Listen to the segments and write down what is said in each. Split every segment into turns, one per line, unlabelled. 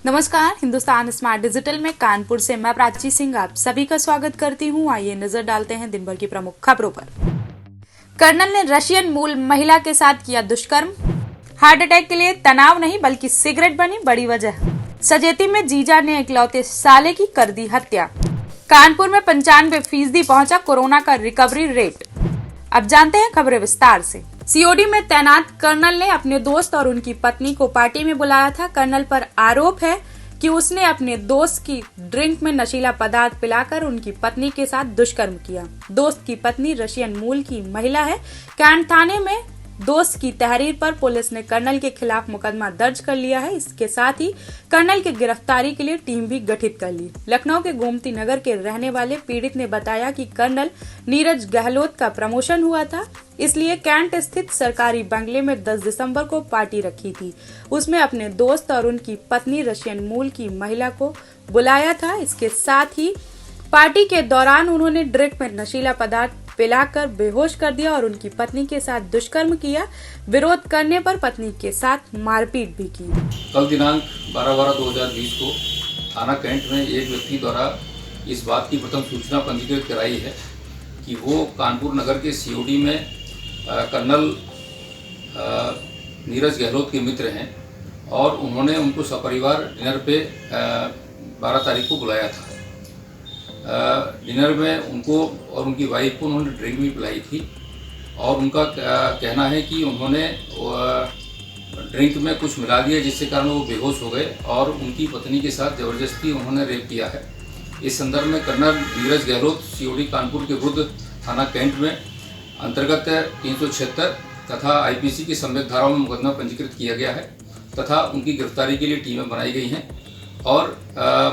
नमस्कार, Hindustan smart digital में कानपुर से मैं प्राची सिंह आप सभी का स्वागत करती हूं। आइए नजर डालते हैं दिन भर की प्रमुख खबरों पर। कर्नल ने रशियन मूल महिला के साथ किया दुष्कर्म। हार्ट अटैक के लिए तनाव नहीं बल्कि सिगरेट बनी बड़ी वजह। सजेती में जीजा ने इकलौते साले की कर दी हत्या। कानपुर में 95% पहुंचा कोरोना का रिकवरी रेट। अब जानते हैं खबरें विस्तार से। सीओडी में तैनात कर्नल ने अपने दोस्त और उनकी पत्नी को पार्टी में बुलाया था। कर्नल पर आरोप है कि उसने अपने दोस्त की ड्रिंक में नशीला पदार्थ पिलाकर उनकी पत्नी के साथ दुष्कर्म किया। दोस्त की पत्नी रशियन मूल की महिला है। कैंट थाने में दोस्त की तहरीर पर पुलिस ने कर्नल के खिलाफ मुकदमा दर्ज कर लिया है। इसके साथ ही कर्नल की गिरफ्तारी के लिए टीम भी गठित कर ली। लखनऊ के गोमती नगर के रहने वाले पीड़ित ने बताया कि कर्नल नीरज गहलोत का प्रमोशन हुआ था, इसलिए कैंट स्थित सरकारी बंगले में 10 दिसंबर को पार्टी रखी थी। उसमें अपने दोस्त और उनकी पत्नी रशियन मूल की महिला को बुलाया था। इसके साथ ही पार्टी के दौरान उन्होंने ड्रिंक में नशीला पदार्थ पिलाकर बेहोश कर दिया और उनकी पत्नी के साथ दुष्कर्म किया। विरोध करने पर पत्नी के साथ मारपीट भी की।
कल दिनांक 12/12/2020 को थाना कैंट में एक व्यक्ति द्वारा इस बात की प्रथम सूचना पंजीकृत कराई है कि वो कानपुर नगर के सीओडी में कर्नल नीरज गहलोत के मित्र हैं और उन्होंने उनको सपरिवार डिनर पे 12 तारीख को बुलाया था। डिनर में उनको और उनकी वाइफ को उन्होंने ड्रिंक भी पिलाई थी और उनका कहना है कि उन्होंने ड्रिंक में कुछ मिला दिया जिससे कारण वो बेहोश हो गए और उनकी पत्नी के साथ जबरदस्ती उन्होंने रेप किया है। इस संदर्भ में कर्नल नीरज गहलोत सीओडी कानपुर के विरुद्ध थाना कैंट में अंतर्गत 376 तथा आईपीसी की सम्यक धाराओं में मुकदमा पंजीकृत किया गया है तथा उनकी गिरफ्तारी के लिए टीमें बनाई गई हैं और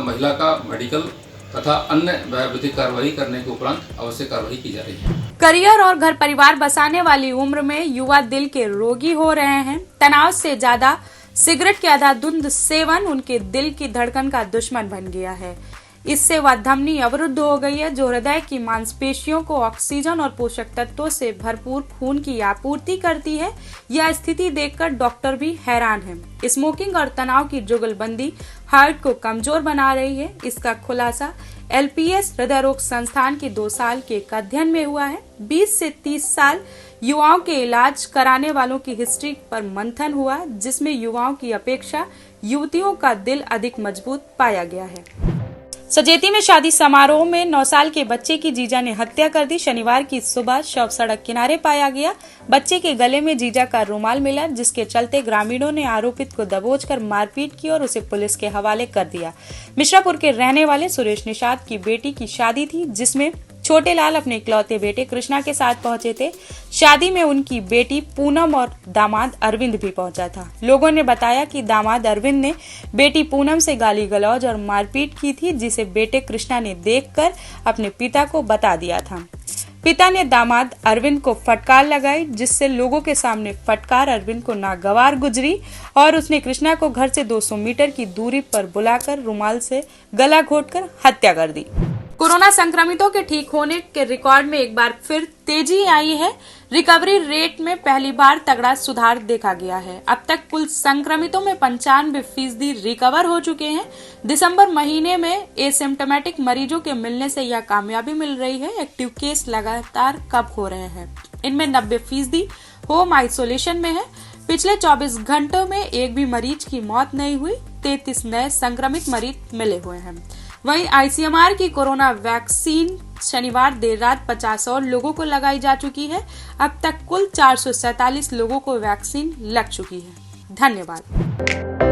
महिला का मेडिकल तथा अन्य विधिक कार्रवाई करने के उपरांत आवश्यक कार्रवाई की जा रही है।
करियर और घर परिवार बसाने वाली उम्र में युवा दिल के रोगी हो रहे हैं। तनाव से ज्यादा सिगरेट के अंधाधुंध सेवन उनके दिल की धड़कन का दुश्मन बन गया है। इससे वह धमनी अवरुद्ध हो गई है जो हृदय की मांसपेशियों को ऑक्सीजन और पोषक तत्वों से भरपूर खून की आपूर्ति करती है। यह स्थिति देखकर डॉक्टर भी हैरान हैं। स्मोकिंग और तनाव की जुगलबंदी हार्ट को कमजोर बना रही है। इसका खुलासा एलपीएस हृदय रोग संस्थान के 2 साल के एक अध्ययन में हुआ है। 20 से 30 साल युवाओं के इलाज कराने वालों की हिस्ट्री पर मंथन हुआ, जिसमें युवाओं की अपेक्षा युवतियों का दिल अधिक मजबूत पाया गया है। सजेती में शादी समारोह में 9 साल के बच्चे की जीजा ने हत्या कर दी। शनिवार की सुबह शव सड़क किनारे पाया गया। बच्चे के गले में जीजा का रुमाल मिला, जिसके चलते ग्रामीणों ने आरोपित को दबोचकर मारपीट की और उसे पुलिस के हवाले कर दिया। मिश्रापुर के रहने वाले सुरेश निषाद की बेटी की शादी थी, जिसमें छोटे लाल अपने इकलौते बेटे कृष्णा के साथ पहुंचे थे। शादी में उनकी बेटी पूनम और दामाद अरविंद भी पहुंचा था। लोगों ने बताया कि दामाद अरविंद ने बेटी पूनम से गाली गलौज और मारपीट की थी, जिसे बेटे कृष्णा ने देखकर अपने पिता को बता दिया था। पिता ने दामाद अरविंद को फटकार लगाई, जिससे लोगों के सामने फटकार अरविंद को नागवार गुजरी और उसने कृष्णा को घर से 200 मीटर की दूरी पर बुलाकर रुमाल से गला घोंटकर हत्या कर दी। कोरोना संक्रमितों के ठीक होने के रिकॉर्ड में एक बार फिर तेजी आई है। रिकवरी रेट में पहली बार तगड़ा सुधार देखा गया है। अब तक कुल संक्रमितों में 95% रिकवर हो चुके हैं। दिसंबर महीने में एसिम्टोमेटिक मरीजों के मिलने से यह कामयाबी मिल रही है। एक्टिव केस लगातार कम हो रहे हैं। इनमें 90% होम आइसोलेशन में है। पिछले 24 घंटों में एक भी मरीज की मौत नहीं हुई। 33 नए संक्रमित मरीज मिले हुए हैं। वहीं आईसीएमआर की कोरोना वैक्सीन शनिवार देर रात 50 और लोगों को लगाई जा चुकी है। अब तक कुल 447 लोगों को वैक्सीन लग चुकी है। धन्यवाद।